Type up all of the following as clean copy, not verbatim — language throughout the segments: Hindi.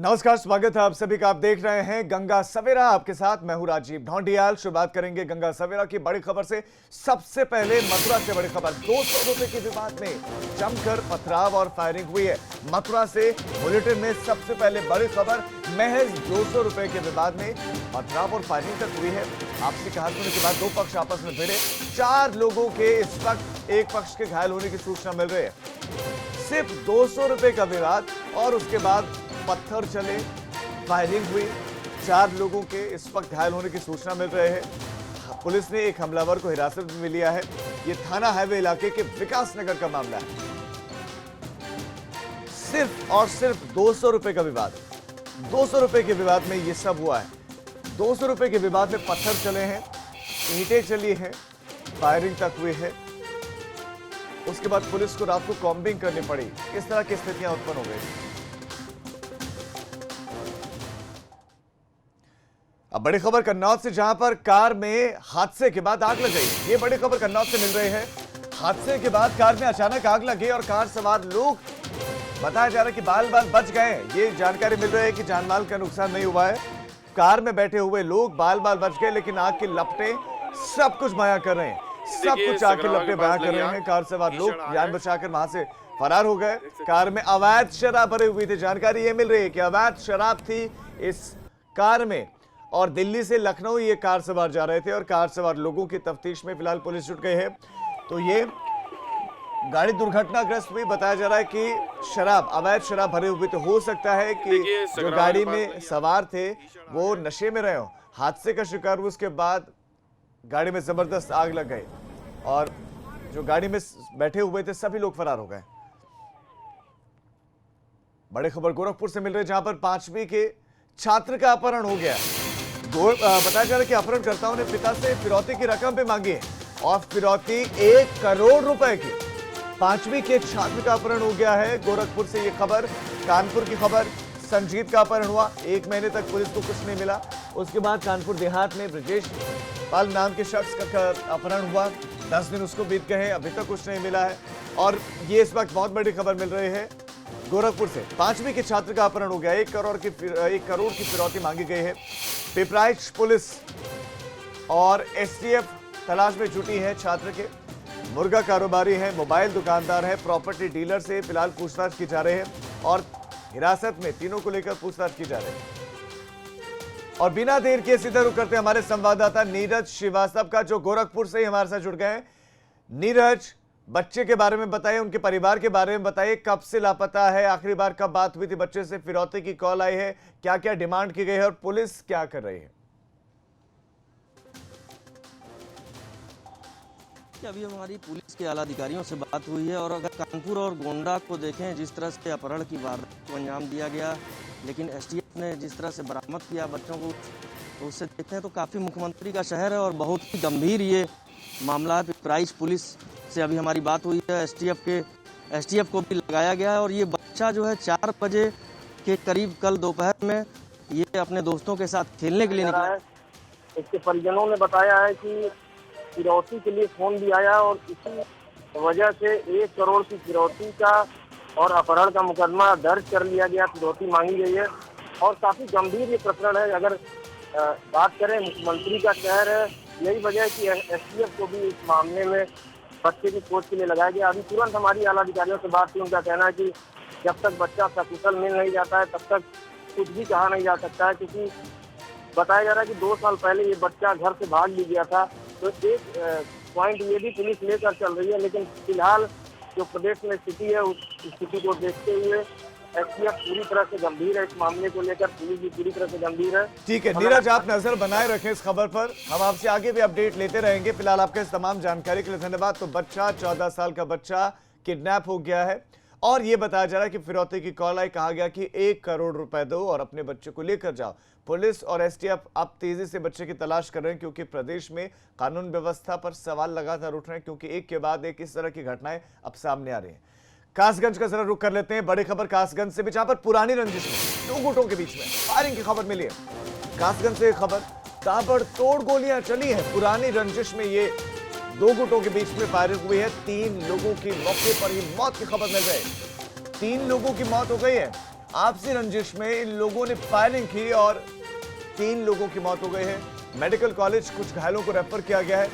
नमस्कार, स्वागत है आप सभी का। आप देख रहे हैं गंगा सवेरा, आपके साथ मैं हूं राजीव ढोंडियाल। शुरुआत करेंगे गंगा सवेरा की बड़ी खबर से। सबसे पहले मथुरा से बड़ी खबर। 200 रुपए के विवाद में जमकर पथराव और फायरिंग हुई है। मथुरा से बुलेटिन में सबसे पहले बड़ी खबर, महज 200 रुपए के विवाद में पथराव और फायरिंग तक हुई है। आपसी कहासुनी के बाद दो पक्ष आपस में भिड़े। 4 लोगों के इस वक्त एक पक्ष के घायल होने की सूचना मिल रही है। सिर्फ 200 रुपए का विवाद और उसके बाद पत्थर चले, फायरिंग हुई। 4 लोगों के इस वक्त घायल होने की सूचना मिल रहे हैं। पुलिस ने एक हमलावर को हिरासत में लिया है। यह थाना हाईवे इलाके के विकास नगर का मामला है। सिर्फ और सिर्फ 200 रुपए का विवाद। 200 रुपए के विवाद में यह सब हुआ है। 200 रुपए के विवाद में पत्थर चले हैं, ईंटें चली हैं, फायरिंग तक हुई है। उसके बाद पुलिस को रात को कॉम्बिंग करनी पड़ी। इस तरह की स्थितियां उत्पन्न हो गई। अब बड़ी खबर कन्नौज से, जहां पर कार में हादसे के बाद आग लग गई। ये बड़ी खबर कन्नौज से मिल रही है। हादसे के बाद कार में अचानक आग लगी और कार सवार लोग, बताया जा रहा है कि बाल बाल बच गए। ये जानकारी मिल रही है कि जानमाल का नुकसान नहीं हुआ है। कार में बैठे हुए लोग बाल बाल बच गए, लेकिन आग की लपटें सब कुछ बयां कर रहे हैं। सब कुछ आग की लपटें बयां कर रहे हैं। कार सवार लोग जान बचाकर वहां से फरार हो गए। कार में अवैध शराब भरी हुई थी। जानकारी ये मिल रही है कि अवैध शराब थी इस कार में और दिल्ली से लखनऊ ये कार सवार जा रहे थे और कार सवार लोगों की तफ्तीश में फिलहाल पुलिस जुट गई है। तो ये गाड़ी दुर्घटनाग्रस्त हुई। बताया जा रहा है कि शराब, अवैध शराब भरे हुए। तो हो सकता है कि जो गाड़ी में सवार थे वो नशे में रहे हो, हादसे का शिकार हुए। उसके बाद गाड़ी में जबरदस्त आग लग गई और जो गाड़ी में बैठे हुए थे सभी लोग फरार हो गए। बड़ी खबर गोरखपुर से मिल रही है, जहां पर 5वीं के छात्र का अपहरण हो गया। बताया जा रहा है कि अपहरणकर्ताओं ने पिता से फिरौती की रकम भी मांगी है और फिरौती 1 करोड़ रुपए की। 5वीं के छात्र का अपहरण हो गया है। गोरखपुर से यह खबर। कानपुर की खबर, संजीत का अपहरण हुआ। 1 महीने तक पुलिस को कुछ नहीं मिला। उसके बाद कानपुर देहात में ब्रजेश पाल नाम के शख्स का अपहरण हुआ। 10 दिन उसको बीत गए हैं, अभी तक कुछ नहीं मिला है। और ये इस वक्त बहुत बड़ी खबर मिल रही है गोरखपुर से। 5वीं के छात्र का अपहरण हो गया। 1 करोड़ की फिरौती मांगी गई है। पिपराइच पुलिस और एसटीएफ तलाश में जुटी है छात्र के। मुर्गा कारोबारी है, मोबाइल दुकानदार है, प्रॉपर्टी डीलर से फिलहाल पूछताछ की जा रही है और हिरासत में तीनों को लेकर पूछताछ की जा रही है। और बिना देर किए सीधे रुक करते हमारे संवाददाता नीरज श्रीवास्तव का, जो गोरखपुर से ही हमारे साथ जुड़ गए हैं। नीरज, बच्चे के बारे में बताइए, उनके परिवार के बारे में बताइए। कब से लापता है, आखिरी बार कब बात हुई थी बच्चे से, फिरौती की कॉल आई है, क्या क्या डिमांड की गई है और पुलिस क्या कर रही है? अभी हमारी पुलिस के आला अधिकारियों से बात हुई है और अगर कानपुर और गोंडा को देखें, जिस तरह से अपहरण की वारदात को अंजाम दिया गया, लेकिन एसटीएफ ने जिस तरह से बरामद किया बच्चों को, तो उससे देखते हैं तो काफ़ी मुख्यमंत्री का शहर है और बहुत ही गंभीर ये मामला है। पिपराइच पुलिस से अभी हमारी बात हुई है। एसटीएफ को भी लगाया गया है और ये बच्चा जो है 4 बजे के करीब कल दोपहर में ये अपने दोस्तों के साथ खेलने के लिए निकला है। इसके परिजनों ने बताया है कि फिरौती के लिए फोन भी आया और इसी वजह से 1 करोड़ की फिरौती का और अपहरण का मुकदमा दर्ज कर लिया गया। फिरौती मांगी गई है और काफी गंभीर ये प्रकरण है। अगर बात करें, मुख्यमंत्री का शहर है, यही वजह है कि एसटीएफ को भी इस मामले में बच्चे की खोज के लिए लगाया गया। अभी तुरंत हमारी आला अधिकारियों से बात की। उनका कहना है कि जब तक बच्चा सकुशल मिल नहीं जाता है तब तक कुछ भी कहा नहीं जा सकता है, क्योंकि बताया जा रहा है कि 2 साल पहले ये बच्चा घर से भाग भी गया था। तो एक पॉइंट ये भी पुलिस लेकर चल रही है, लेकिन फिलहाल जो प्रदेश में स्थिति है उस स्थिति को देखते हुए एसटीएफ पूरी तरह से गंभीर है। इस मामले को लेकर पुलिस भी पूरी तरह से गंभीर है। ठीक है नीरज, आप नजर बनाए रखें इस खबर पर। हम आपसे आगे भी अपडेट लेते रहेंगे। फिलहाल आपके इस तमाम जानकारी के लिए धन्यवाद। तो बच्चा, 14 साल का बच्चा किडनैप हो गया है और ये बताया जा रहा है कि फिरौती की कॉल आई। कहा गया कि 1 करोड़ रुपए दो और अपने बच्चे को लेकर जाओ। पुलिस और एसटीएफ अब तेजी से बच्चे की तलाश कर रहे हैं, क्योंकि प्रदेश में कानून व्यवस्था पर सवाल लगातार उठ रहे हैं, क्योंकि एक के बाद एक इस तरह की घटनाएं अब सामने आ रही हैं। कासगंज का जरा रुख कर लेते हैं। बड़ी खबर कासगंज से भी, जहां पर पुरानी रंजिश में 2 गुटों के बीच में फायरिंग की खबर मिली है। कासगंज से खबर, ताबड़तोड़ गोलियां चली है। पुरानी रंजिश में ये 2 गुटों के बीच में फायरिंग हुई है। 3 लोगों की मौके पर ही मौत की खबर मिल रही है। 3 लोगों की मौत हो गई है आपसी रंजिश में इन लोगों ने फायरिंग की और 3 लोगों की मौत हो गई है। मेडिकल कॉलेज कुछ घायलों को रेफर किया गया है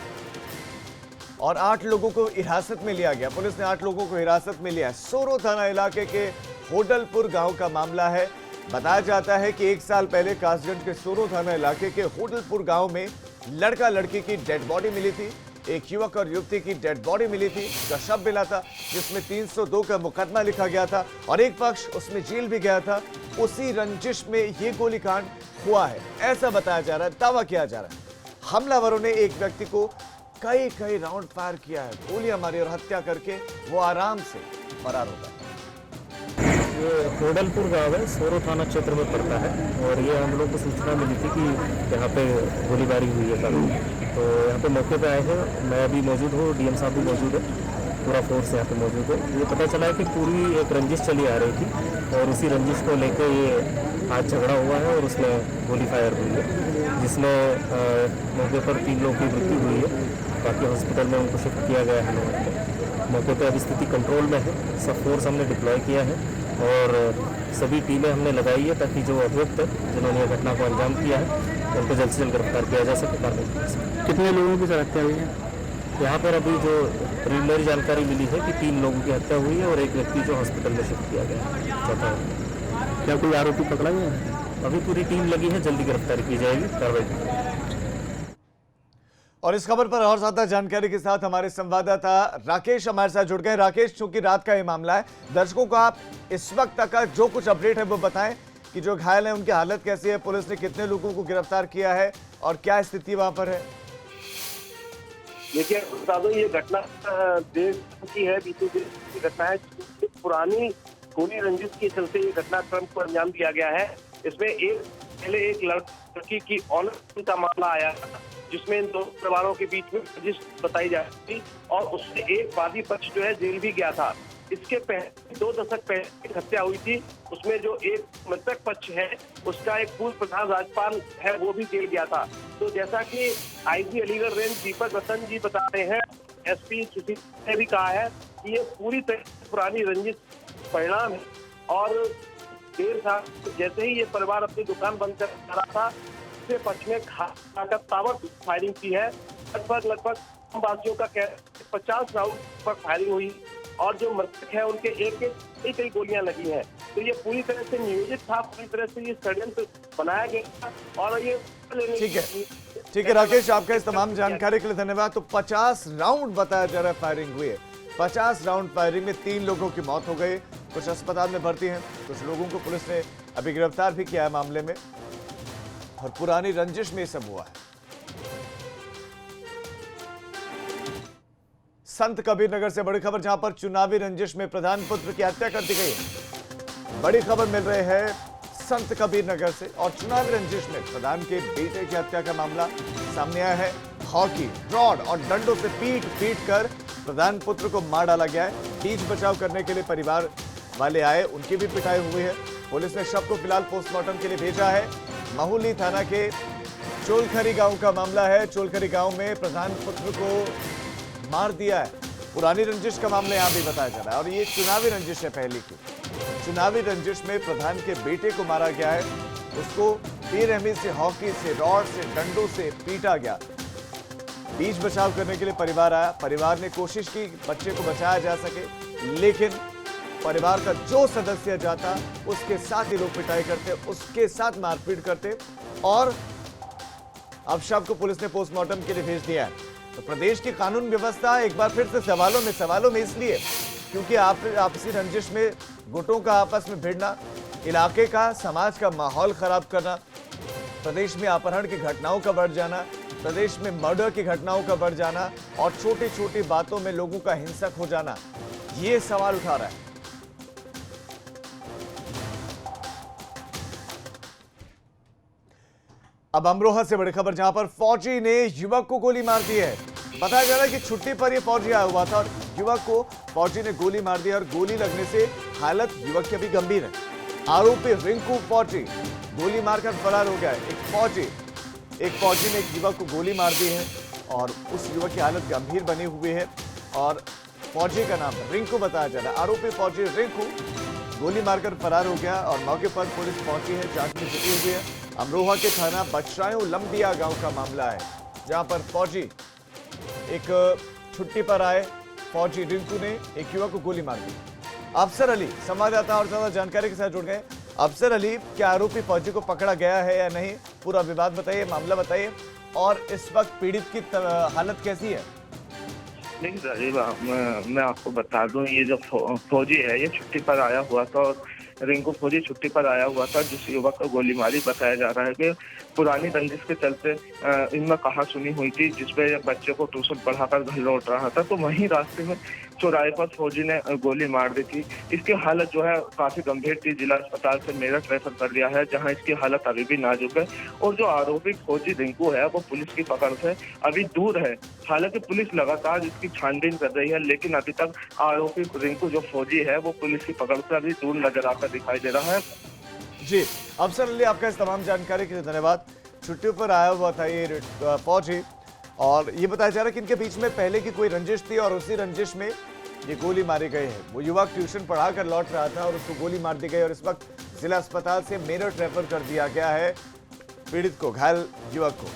और 8 लोगों को हिरासत में लिया गया। पुलिस ने 8 लोगों को हिरासत में लिया है। सोरो थाना इलाके के होडलपुर गांव का मामला है। बताया जाता है कि 1 साल पहले कासगंज के सोरो थाना इलाके के होडलपुर गांव में लड़का लड़की की डेड बॉडी मिली थी। एक युवक और युवती की डेड बॉडी मिली थी, का शव मिला था, जिसमें 302 का मुकदमा लिखा गया था और एक पक्ष उसमें जेल भी गया था। उसी रंजिश में ये गोलीकांड हुआ है, ऐसा बताया जा रहा है, दावा किया जा रहा है। हमलावरों ने एक व्यक्ति को कई राउंड फायर किया है, गोलियां मारी और हत्या करके वो आराम से फरार होगा। ये होडलपुर गांव है, सोरो थाना क्षेत्र में पड़ता है और ये हम लोग को सूचना मिली थी कि यहाँ पे गोलीबारी हुई है कल। तो यहाँ पे मौके पे आए हैं, मैं अभी मौजूद हूँ, डीएम साहब भी मौजूद है, पूरा फोर्स यहाँ पे मौजूद है। ये पता चला है कि पूरी एक रंजिश चली आ रही थी और उसी रंजिश को लेकर ये आज झगड़ा हुआ है और उसमें गोली फायर हुई है, जिसमें मौके पर 3 लोगों की मृत्यु हुई है। बाकी हॉस्पिटल में उनको शिफ्ट किया गया है लोगों को। मौके पर अभी स्थिति कंट्रोल में है, सब फोर्स हमने डिप्लॉय किया है और सभी टीमें हमने लगाई है ताकि जो अभियुक्त जिन्होंने ये घटना को अंजाम किया है उनको जल्द से जल्द गिरफ्तार किया जा सके। कितने लोगों की हत्या हुई है? यहाँ पर अभी जो प्रिलिमिनरी जानकारी मिली है कि 3 लोगों की हत्या हुई है और एक व्यक्ति जो हॉस्पिटल में शिफ्ट किया गया है, चौथा है। क्या कोई आरोपी पकड़ा गया है? अभी पूरी टीम लगी है, जल्दी गिरफ्तारी की जाएगी, कार्रवाई। और इस खबर पर और ज्यादा जानकारी के साथ हमारे संवाददाता राकेश हमारे साथ जुड़ गए। राकेश, चूंकि रात का ये मामला है, दर्शकों को आप इस वक्त तक का जो कुछ अपडेट है वो बताएं कि जो घायल हैं उनकी हालत कैसी है, पुलिस ने कितने लोगों को गिरफ्तार किया है और क्या स्थिति वहां पर है। देखिए बता दो, ये घटना देश की है, बीतों दिन की घटना है। पुरानी खूनी रंजिश के चलते ये घटनाक्रम को अंजाम दिया गया है। इसमें पहले एक लड़की की ऑनर का मामला आया जिसमें इन 2 परिवारों के बीच में रंजिश बताई जा रही थी और उससे एक वादी पक्ष जो है जेल भी गया था। इसके पहले 2 दशक पहले एक हत्या हुई थी, उसमें जो एक मृतक पक्ष है उसका एक पूर्व प्रधान राज्यपाल है वो भी जेल गया था। तो जैसा कि आईजी अलीगढ़ रेंज दीपक रतन जी बता रहे हैं, एसपी सुशील ने भी कहा है कि ये पूरी तरह से पुरानी रंजिश परिणाम है और देर साल जैसे ही ये परिवार अपनी दुकान बंद कर रहा था, उसके पक्ष में ताबड़तोड़ फायरिंग की है। लगभग वासियों का कहना 50 राउंड पर फायरिंग हुई और जो मृतक है उनके कई गोलियां लगी हैं। तो ये पूरी तरह से नियोजित था, पूरी तरह से ये षड्यंत्र बनाया गया और ये ठीक है राकेश, आपका इस तमाम जानकारी के लिए धन्यवाद। तो 50 राउंड बताया जा रहा है फायरिंग हुई है। 50 राउंड फायरिंग में 3 लोगों की मौत हो गई, कुछ अस्पताल में भर्ती हैं, कुछ लोगों को पुलिस ने अभी गिरफ्तार भी किया है मामले में और पुरानी रंजिश में सब हुआ है। संत कबीर नगर से बड़ी खबर, जहां पर चुनावी रंजिश में प्रधान पुत्र की हत्या कर दी गई है। बड़ी खबर मिल रही है संत कबीर नगर से और चुनावी रंजिश में प्रधान के बेटे की हत्या का मामला सामने आया है। हॉकी, रॉड और डंडों से पीट कर प्रधान पुत्र को मार डाला गया है। बीच बचाव करने के लिए परिवार वाले आए, उनकी भी पिटाई हुई है। पुलिस ने शव को फिलहाल पोस्टमार्टम के लिए भेजा है। महुली थाना के चोलखरी गांव का मामला है। चोलखरी गांव में प्रधान पुत्र को मार दिया है। पुरानी रंजिश का मामला यहां भी बताया जा रहा है और ये चुनावी रंजिश है पहले की। चुनावी रंजिश में प्रधान के बेटे को मारा गया है, उसको बेरहमी से, हॉकी से, रॉड से, डंडों से पीटा गया। बीच बचाव करने के लिए परिवार आया। परिवार ने कोशिश की बच्चे को बचाया जा सके, लेकिन परिवार का जो सदस्य जाता उसके साथ ही लोग पिटाई करते, उसके साथ मारपीट करते और अब शव को पुलिस ने पोस्टमार्टम के लिए भेज दिया है। तो प्रदेश की कानून व्यवस्था एक बार फिर से सवालों में इसलिए क्योंकि आपसी रंजिश में गुटों का आपस में भिड़ना, इलाके का, समाज का माहौल खराब करना, प्रदेश में अपहरण की घटनाओं का बढ़ जाना, प्रदेश में मर्डर की घटनाओं का बढ़ जाना और छोटी छोटी बातों में लोगों का हिंसक हो जाना, ये सवाल उठा रहा है। अब अमरोहा से बड़ी खबर, जहां पर फौजी ने युवक को गोली मार दी है। बताया जा रहा है कि छुट्टी पर यह फौजी आया हुआ था और युवक को फौजी ने गोली मार दी और गोली लगने से हालत युवक की अभी गंभीर है। आरोपी रिंकू फौजी गोली मारकर फरार हो गया है। एक फौजी ने एक युवक को गोली मार दी है और उस युवक की हालत गंभीर बनी हुई है और फौजी का नाम रिंकू बताया जा रहा है। आरोपी फौजी रिंकू गोली मारकर फरार हो गया और मौके पर पुलिस पहुंची है, जांच में जुटी हुई है। अमरोहा के थाना बछरायों लंबिया गांव का मामला है, जहां पर फौजी एक छुट्टी पर आए फौजी रिंकू ने एक युवक को गोली मार दी। अफसर अली संवाददाता और ज्यादा जानकारी के साथ जुड़ गए। अफसर अली, क्या आरोपी फौजी को पकड़ा गया है या नहीं, पूरा विवाद बताइए, मामला बताइए, और इस वक्त पीड़ित की हालत कैसी है? देखिए राजीव, मैं आपको बता दूं, ये जो फौजी है ये छुट्टी पर आया हुआ था और रिंकू फौजी छुट्टी पर आया हुआ था। जिस युवक को गोली मारी, बताया जा रहा है कि पुरानी रंजिश के चलते इनमें कहा सुनी हुई थी, जिसपे बच्चे को ट्यूशन पढ़ाकर घर लौट रहा था, तो वहीं रास्ते में चौराहे पर फौजी ने गोली मार दी थी। इसकी हालत जो है काफी गंभीर थी। जिला अस्पताल से मेरठ रेफर कर दिया है, जहां इसकी हालत अभी भी नाजुक है। और जो आरोपी फौजी रिंकू है वो पुलिस की पकड़ से अभी दूर है। हालांकि पुलिस लगातार इसकी छानबीन कर रही है, लेकिन अभी तक आरोपी रिंकू जो फौजी है वो पुलिस की पकड़ से अभी दूर नजर आता दिखाई दे रहा है। जी, अफसर अली, आपका इस तमाम जानकारी के लिए धन्यवाद। छुट्टी पर आया हुआ था ये फौजी, और ये बताया जा रहा है कि इनके बीच में पहले की कोई रंजिश थी और उसी रंजिश में ये गोली मारी गई है। वो युवक ट्यूशन पढ़ा कर लौट रहा था और उसको गोली मार दी गई और इस वक्त जिला अस्पताल से मेरठ रेफर कर दिया गया है पीड़ित को, घायल युवक को।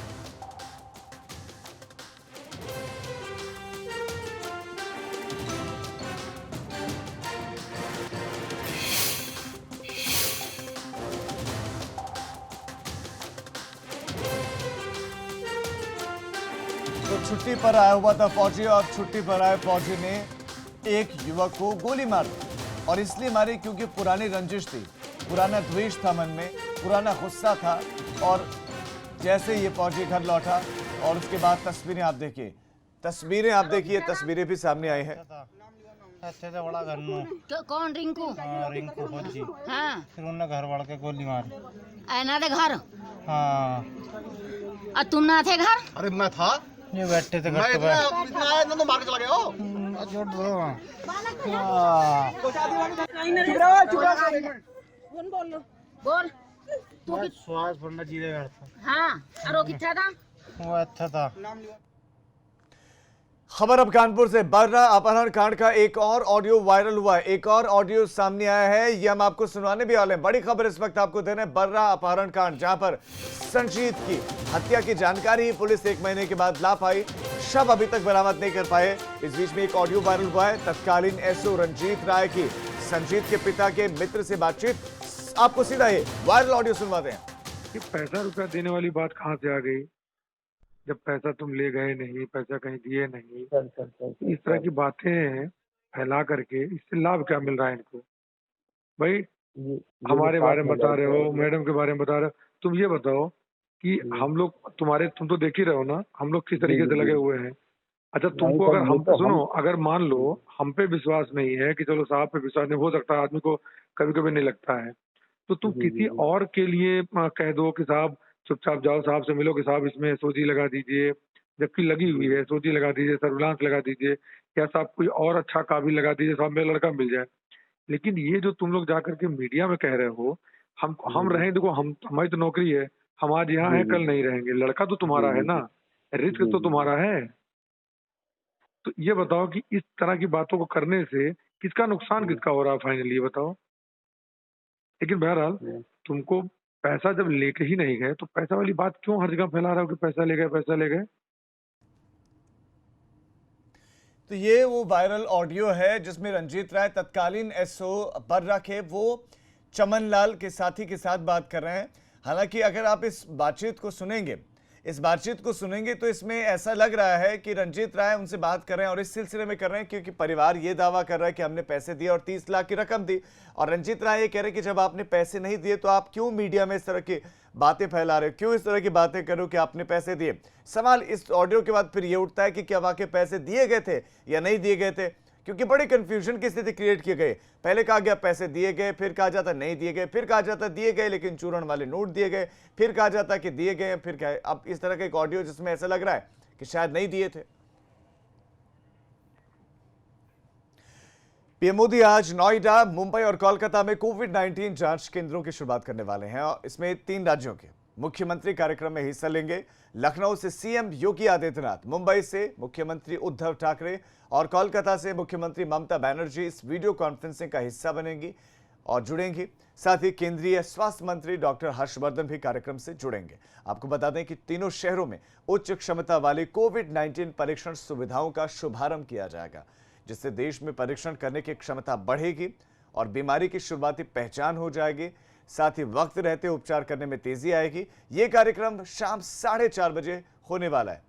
तो छुट्टी पर आया हुआ था फौजी और छुट्टी पर आए फौजी ने एक युवक को गोली मार दी, और इसलिए मारी क्योंकि पुरानी रंजिश थी, पुराना द्वेष था मन में, पुराना गुस्सा था। और जैसे ये फौजी घर लौटा और उसके बाद तस्वीरें आप देखिए, तस्वीरें भी सामने आई हैं। बड़ा घर तो कौन रिंकू? रिंकू फौजी। हाँ, फिर उन्हें घर बढ़ के गोली मारी। ऐना दे घर। हाँ, और तुम ना थे घर? अरे मैं था, ये बैठे थे मैं घर इतना आया तो मार के चला गया हो। छोड़ दो। बोल तू मैं श्वास भरना जीरे घर था। हाँ, और वो कितना था? वो अच्छा था। खबर अब कानपुर से। बर्रा अपहरण कांड का एक और ऑडियो वायरल हुआ है, एक और ऑडियो सामने आया है, ये हम आपको सुनाने भी वाले हैं। बड़ी खबर इस वक्त आपको देने, बर्रा अपहरण कांड, जहां पर संजीत की हत्या की जानकारी पुलिस 1 महीने के बाद ला पाई, शव अभी तक बरामद नहीं कर पाए। इस बीच में एक ऑडियो वायरल हुआ है, तत्कालीन एसओ रंजीत राय की संजीत के पिता के मित्र से बातचीत। आपको सीधा ये वायरल ऑडियो सुनवाते हैं। कि पैसा रुपया देने वाली बात कहाँ से आ गई, जब पैसा तुम ले गए नहीं, पैसा कहीं दिए नहीं, इस तरह की बातें फैला करके इससे लाभ क्या मिल रहा है इनको? भाई हमारे बारे में बता रहे हो, मैडम के बारे में बता रहे हो, तुम ये बताओ कि हम लोग तुम तो देख ही रहे हो ना हम लोग किस तरीके से लगे हुए हैं। अच्छा, तुमको अगर हम सुनो, अगर मान लो हम पे विश्वास नहीं है कि चलो साहब पे विश्वास नहीं, हो सकता है आदमी को कभी कभी नहीं लगता है, तो तुम किसी और के लिए कह दो कि साहब चुपचाप जाओ, साहब से मिलो कि साहब इसमें सोजी लगा दीजिए, जबकि लगी हुई है, सोजी लगा दीजिए, सर्विलांस लगा दीजिए, या साहब कोई और अच्छा काबिल लगा दीजिए, साहब मेरा लड़का मिल जाए। लेकिन ये जो तुम लोग जाकर के मीडिया में कह रहे हो, हम रहें, देखो हमारी तो नौकरी है, हम आज यहाँ हैं, कल नहीं रहेंगे, लड़का तो तुम्हारा है ना, रिस्क तो तुम्हारा है। तो ये बताओ कि इस तरह की बातों को करने से किसका नुकसान किसका हो रहा है फाइनली, ये बताओ। लेकिन बहरहाल तुमको पैसा जब लेके ही नहीं गए तो पैसा वाली बात क्यों हर जगह फैला रहे हो कि पैसा ले गए, पैसा ले गए। तो ये वो वायरल ऑडियो है जिसमें रंजीत राय तत्कालीन एसओ बर्रा के वो चमन लाल के साथी के साथ बात कर रहे हैं। हालांकि अगर आप इस बातचीत को सुनेंगे तो इसमें ऐसा लग रहा है कि रंजीत राय उनसे बात कर रहे हैं और इस सिलसिले में कर रहे हैं क्योंकि परिवार ये दावा कर रहा है कि हमने पैसे दिए और 30 लाख की रकम दी, और रंजीत राय ये कह रहे हैं कि जब आपने पैसे नहीं दिए तो आप क्यों मीडिया में इस तरह की बातें फैला रहे हो, क्यों इस तरह की बातें करो कि आपने पैसे दिए। सवाल इस ऑडियो के बाद फिर ये उठता है कि क्या वाकई पैसे दिए गए थे या नहीं दिए गए थे, क्योंकि बड़ी कंफ्यूजन की स्थिति क्रिएट की गई। पहले कहा गया पैसे दिए गए, फिर कहा जाता नहीं दिए गए, फिर कहा जाता दिए गए लेकिन चूरण वाले नोट दिए गए, फिर कहा जाता कि दिए गए, फिर क्या। अब इस तरह का एक ऑडियो जिसमें ऐसा लग रहा है कि शायद नहीं दिए थे। पीएम मोदी आज नोएडा, मुंबई और कोलकाता में कोविड-19 जांच केंद्रों की शुरुआत करने वाले हैं और इसमें 3 राज्यों के मुख्यमंत्री कार्यक्रम में हिस्सा लेंगे। लखनऊ से सीएम योगी आदित्यनाथ, मुंबई से मुख्यमंत्री उद्धव ठाकरे और कोलकाता से मुख्यमंत्री ममता बनर्जी इस वीडियो कॉन्फ्रेंसिंग का हिस्सा बनेंगी। और जुड़ेंगी। साथ ही केंद्रीय स्वास्थ्य मंत्री डॉक्टर हर्षवर्धन भी कार्यक्रम से जुड़ेंगे। आपको बता दें कि तीनों शहरों में उच्च क्षमता वाली कोविड-19 परीक्षण सुविधाओं का शुभारंभ किया जाएगा, जिससे देश में परीक्षण करने की क्षमता बढ़ेगी और बीमारी की शुरुआती पहचान हो जाएगी। साथ ही वक्त रहते उपचार करने में तेजी आएगी। ये कार्यक्रम शाम 4:30 बजे होने वाला है।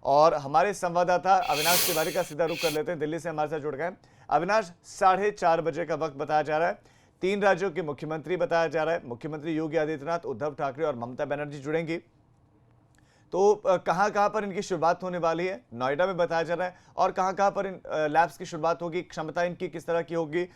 और हमारे संवाददाता अविनाश तिवारी का सीधा रुख कर लेते हैं, दिल्ली से हमारे साथ जुड़ गए। अविनाश, 4:30 बजे का वक्त बताया जा रहा है। 3 राज्यों के मुख्यमंत्री बताया जा रहा है। मुख्यमंत्री योगी आदित्यनाथ, उद्धव ठाकरे और ममता बनर्जी जुड़ेंगी। तो कहां पर इनकी शुरुआत होने वाली है? नोएडा में बताया जा रहा है। और कहां पर इन लैब्स की शुरुआत होगी? क्षमता इनकी किस तरह की होगी?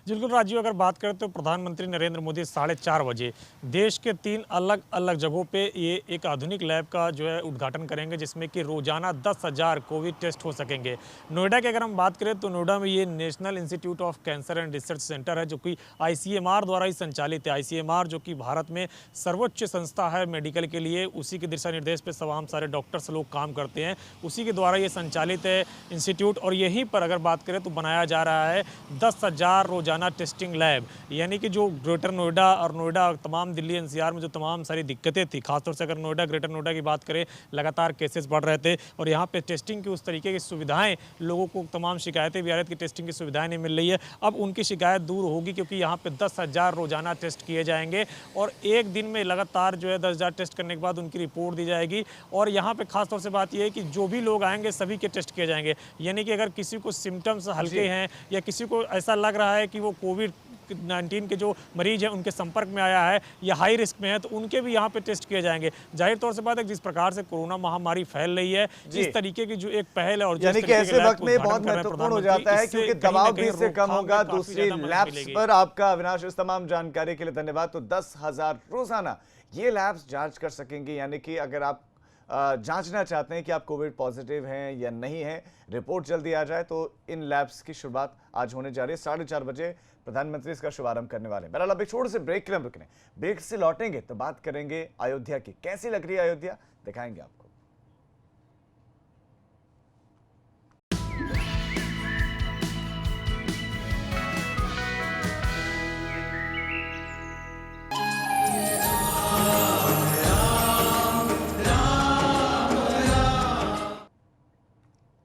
बिल्कुल राजीव, अगर बात करें तो प्रधानमंत्री नरेंद्र मोदी 4:30 बजे देश के 3 अलग अलग जगहों पे ये एक आधुनिक लैब का जो है उद्घाटन करेंगे, जिसमें कि रोजाना 10,000 कोविड टेस्ट हो सकेंगे। नोएडा की अगर हम बात करें तो नोएडा में ये national institute of cancer and research centre है, जो कि ICMR द्वारा ही संचालित है। ICMR जो कि भारत में सर्वोच्च संस्था है मेडिकल के लिए, उसी के दिशा निर्देश पर तमाम सारे डॉक्टर्स लोग काम करते हैं, उसी के द्वारा ये संचालित है इंस्टीट्यूट। और यहीं पर अगर बात करें तो बनाया जा रहा है 10,000 रोजाना टेस्टिंग लैब, यानी कि जो ग्रेटर नोएडा और नोएडा तमाम दिल्ली NCR में जो तमाम सारी दिक्कतें थी, खासतौर से अगर नोएडा ग्रेटर नोएडा की बात करें, लगातार केसेस बढ़ रहे थे और यहाँ पे टेस्टिंग की उस तरीके की सुविधाएं, लोगों को तमाम शिकायतें भी आ रही थी कि टेस्टिंग की सुविधाएं नहीं मिल रही है। अब उनकी शिकायत दूर होगी, क्योंकि यहाँ पे 10,000 रोजाना टेस्ट किए जाएंगे और एक दिन में लगातार जो है 10,000 टेस्ट करने के बाद उनकी रिपोर्ट दी जाएगी। और यहाँ पे खासतौर से बात यह है कि जो भी लोग आएंगे सभी के टेस्ट किए जाएंगे, यानी कि अगर किसी को सिम्टम्स हल्के हैं या किसी को ऐसा लग रहा है कि वो कोविड-19 के जो मरीज हैं उनके संपर्क में आया है या हाई रिस्क में है, तो उनके भी यहाँ पे टेस्ट किए जाएंगे। जाहिर तौर से बात है, जिस प्रकार से कोरोना महामारी फैल रही है, इस तरीके की जो एक पहल है और यानी कि ऐसे वक्त में बहुत महत्वपूर्ण हो जाता है, क्योंकि दबाव भी इससे कम होगा दूसरी लैब्स पर। आपका अविनाश इस तमाम जानकारी के लिए धन्यवाद। तो 10,000 रोजाना ये लैब्स जांच कर सकेंगी, यानी कि अगर आप जांचना चाहते हैं कि आप कोविड पॉजिटिव हैं या नहीं हैं, रिपोर्ट जल्दी आ जाए, तो इन लैब्स की शुरुआत आज होने जा रही है। 4:30 बजे प्रधानमंत्री इसका शुभारंभ करने वाले हैं। बहरहाल अब एक छोटे से ब्रेक के लिए हम रुकने, ब्रेक से लौटेंगे तो बात करेंगे अयोध्या की। कैसी लग रही है अयोध्या, दिखाएंगे आपको।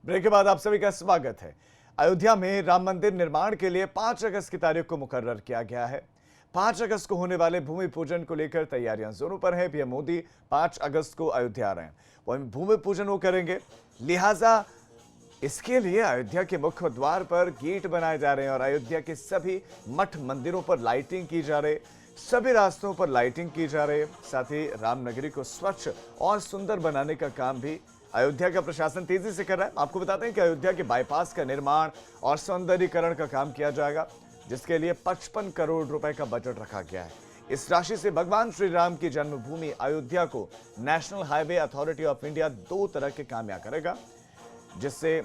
ब्रेक के बाद आप सभी का स्वागत है। अयोध्या में राम मंदिर निर्माण के लिए 5 अगस्त की तारीख को मुकर्रर किया गया है। 5 अगस्त को होने वाले भूमि पूजन को लेकर तैयारियां जोरों पर है। पीएम मोदी 5 अगस्त को अयोध्या आ रहे हैं, वहीं भूमि पूजन वो करेंगे, लिहाजा इसके लिए अयोध्या के मुख्य द्वार पर गेट बनाए जा रहे हैं और अयोध्या के सभी मठ मंदिरों पर लाइटिंग की जा रही, सभी रास्तों पर लाइटिंग की जा रही। साथ ही रामनगरी को स्वच्छ और सुंदर बनाने का काम भी अयोध्या का प्रशासन तेजी से कर रहा है। आपको बताते हैं कि अयोध्या के बाईपास का निर्माण और सौंदर्यीकरण का काम किया जाएगा, जिसके लिए 55 करोड़ रुपए का बजट रखा गया है। इस राशि से भगवान श्री राम की जन्मभूमि अयोध्या को national highway authority of India 2 तरह के काम करेगा, जिससे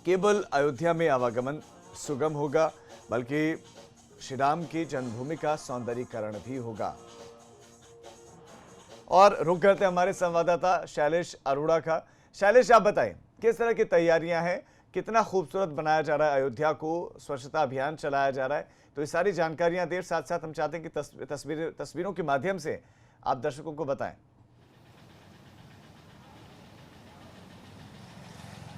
केवल अयोध्या में आवागमन सुगम होगा, बल्कि श्री राम की जन्मभूमि का सौंदर्यीकरण भी होगा। और रुक करते हमारे संवाददाता शैलेश अरोड़ा का। शैलेश, आप बताएं किस तरह की तैयारियां हैं, कितना खूबसूरत बनाया जा रहा है अयोध्या को, स्वच्छता अभियान चलाया जा रहा है, तो ये सारी जानकारियां देर साथ साथ हम चाहते हैं कि तस्वीरों के माध्यम से आप दर्शकों को बताएं।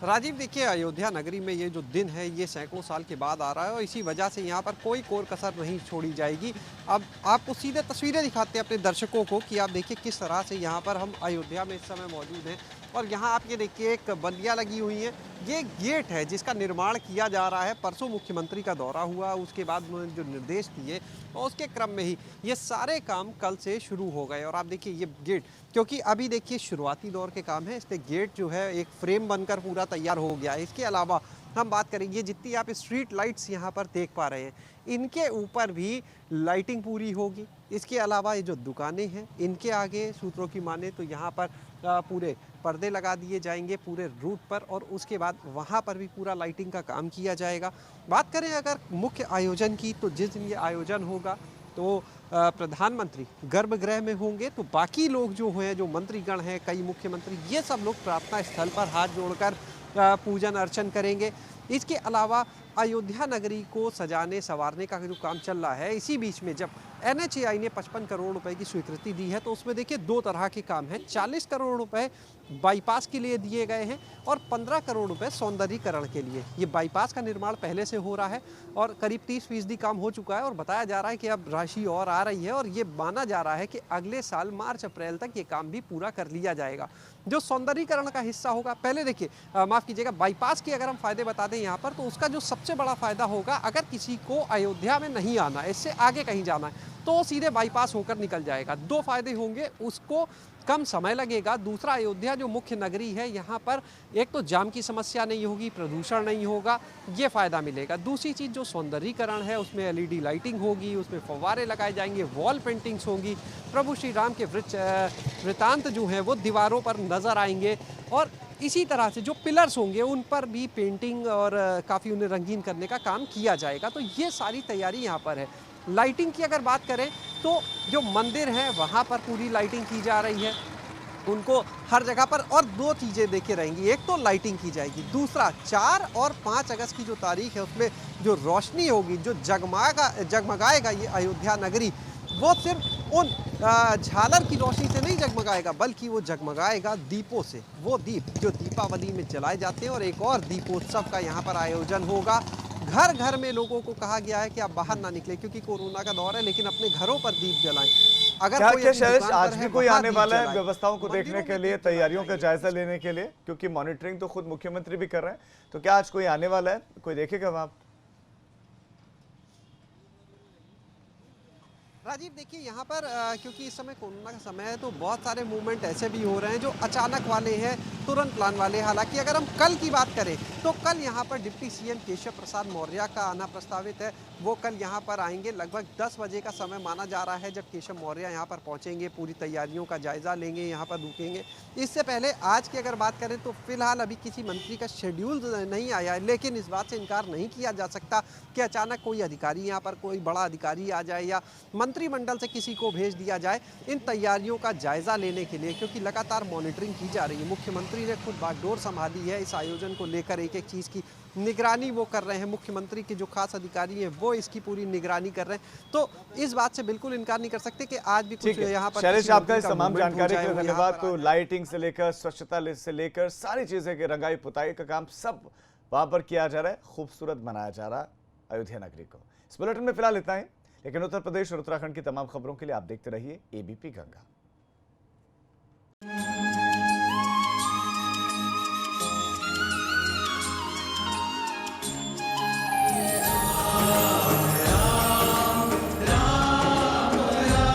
राजीव, देखिए अयोध्या नगरी में ये जो दिन है ये सैकड़ों साल के बाद आ रहा है और इसी वजह से यहाँ पर कोई कोर कसर नहीं छोड़ी जाएगी। अब आपको सीधे तस्वीरें दिखाते हैं अपने दर्शकों को कि आप देखिए किस तरह से यहाँ पर हम अयोध्या में इस समय मौजूद हैं। और यहाँ आप ये देखिए एक बल्लियाँ लगी हुई हैं, ये गेट है जिसका निर्माण किया जा रहा है। परसों मुख्यमंत्री का दौरा हुआ, उसके बाद उन्होंने जो निर्देश दिए और उसके क्रम में ही ये सारे काम कल से शुरू हो गए। और आप देखिए ये गेट, क्योंकि अभी देखिए शुरुआती दौर के काम है, इसलिए गेट जो है एक फ्रेम बनकर पूरा तैयार हो गया है। इसके अलावा हम बात करेंगे, जितनी आप स्ट्रीट लाइट्स यहाँ पर देख पा रहे हैं, इनके ऊपर भी लाइटिंग पूरी होगी। इसके अलावा ये जो दुकानें हैं, इनके आगे सूत्रों की माने तो यहाँ पर पूरे पर्दे लगा दिए जाएंगे पूरे रूट पर, और उसके बाद वहाँ पर भी पूरा लाइटिंग का काम किया जाएगा। बात करें अगर मुख्य आयोजन की, तो जिस दिन ये आयोजन होगा तो प्रधानमंत्री गर्भगृह में होंगे, तो बाकी लोग जो हैं, जो मंत्रीगण हैं, कई मुख्यमंत्री, ये सब लोग प्रार्थना स्थल पर हाथ जोड़कर पूजन अर्चन करेंगे। इसके अलावा अयोध्या नगरी को सजाने संवारने का जो काम चल रहा है, इसी बीच में जब NHAI ने 55 करोड़ रुपए की स्वीकृति दी है तो उसमें देखिए दो तरह के काम हैं। 40 करोड़ रुपए बाईपास के लिए दिए गए हैं और 15 करोड़ रुपए सौंदर्यीकरण के लिए। ये बाईपास का निर्माण पहले से हो रहा है और करीब 30% काम हो चुका है और बताया जा रहा है कि अब राशि और आ रही है और ये माना जा रहा है कि अगले साल मार्च अप्रैल तक ये काम भी पूरा कर लिया जाएगा। जो सौंदर्यीकरण का हिस्सा होगा, पहले देखिए माफ़ कीजिएगा, बाईपास के अगर हम फायदे बता दें यहाँ पर, तो उसका जो सबसे बड़ा फायदा होगा, अगर किसी को अयोध्या में नहीं आना, इससे आगे कहीं जाना है, तो सीधे बाईपास होकर निकल जाएगा। दो फायदे होंगे, उसको कम समय लगेगा। दूसरा, अयोध्या जो मुख्य नगरी है, यहाँ पर एक तो जाम की समस्या नहीं होगी, प्रदूषण नहीं होगा, ये फ़ायदा मिलेगा। दूसरी चीज़ जो सौंदर्यीकरण है, उसमें LED लाइटिंग होगी, उसमें फव्वारे लगाए जाएंगे, वॉल पेंटिंग्स होंगी, प्रभु श्री राम के वृत्तांत जो हैं वो दीवारों पर नज़र आएंगे और इसी तरह से जो पिलर्स होंगे उन पर भी पेंटिंग और काफ़ी उन्हें रंगीन करने का काम किया जाएगा। तो ये सारी तैयारी यहाँ पर है। लाइटिंग की अगर बात करें तो जो मंदिर है वहाँ पर पूरी लाइटिंग की जा रही है, उनको हर जगह पर। और दो चीज़ें देखी रहेंगी, एक तो लाइटिंग की जाएगी, दूसरा 4 और 5 अगस्त की जो तारीख है उसमें जो रोशनी होगी, जो जगमगाएगा ये अयोध्या नगरी, वो सिर्फ उन झालर की रोशनी से नहीं जगमगाएगा, बल्कि वो जगमगाएगा दीपों से। वो दीप जो दीपावली में जलाए जाते हैं और एक और दीपोत्सव का यहाँ पर आयोजन होगा। घर घर में लोगों को कहा गया है कि आप बाहर ना निकलें क्योंकि कोरोना का दौर है, लेकिन अपने घरों पर दीप जलाएं। अगर क्या शैलेश आज भी कोई आने वाला है व्यवस्थाओं को देखने के लिए, तैयारियों का जायजा लेने के लिए, क्योंकि मॉनिटरिंग तो खुद मुख्यमंत्री भी कर रहे हैं, तो क्या आज कोई आने वाला है, कोई देखेगा वहां? राजीव देखिए यहाँ पर क्योंकि इस समय कोरोना का समय है तो बहुत सारे मूवमेंट ऐसे भी हो रहे हैं जो अचानक वाले हैं, तुरंत प्लान वाले। हालांकि अगर हम कल की बात करें तो कल यहाँ पर डिप्टी CM केशव प्रसाद मौर्य का आना प्रस्तावित है। वो कल यहाँ पर आएंगे, लगभग 10 बजे का समय माना जा रहा है जब केशव मौर्य यहाँ पर पहुँचेंगे, पूरी तैयारियों का जायजा लेंगे, यहाँ पर रुकेंगे। इससे पहले आज की अगर बात करें तो फिलहाल अभी किसी मंत्री का शेड्यूल नहीं आया है, लेकिन इस बात से इनकार नहीं किया जा सकता कि अचानक कोई अधिकारी यहाँ पर, कोई बड़ा अधिकारी आ जाए या मंत्रिमंडल से किसी को भेज दिया जाए इन तैयारियों का जायजा लेने के लिए, क्योंकि लगातार मॉनिटरिंग की जा रही है। मुख्यमंत्री ने खुद बागडोर संभाली है इस आयोजन को लेकर, एक एक चीज़ की निगरानी वो कर रहे हैं। मुख्यमंत्री के जो खास अधिकारी हैं वो इसकी पूरी निगरानी कर रहे हैं। तो इस बात से बिल्कुल इनकार नहीं कर सकते कि आज भी कुछ यहाँ पर। शैलेश, आपका इस तमाम जानकारी के लिए धन्यवाद। तो लाइटिंग से लेकर स्वच्छता से लेकर सारी चीजें के रंगाई पुताई का काम सब वहां पर किया जा रहा है, खूबसूरत बनाया जा रहा है अयोध्या नगरी को। इस बुलेटिन में फिलहाल इतना ही, लेकिन उत्तर प्रदेश और उत्तराखंड की तमाम खबरों के लिए आप देखते रहिए ABP गंगा।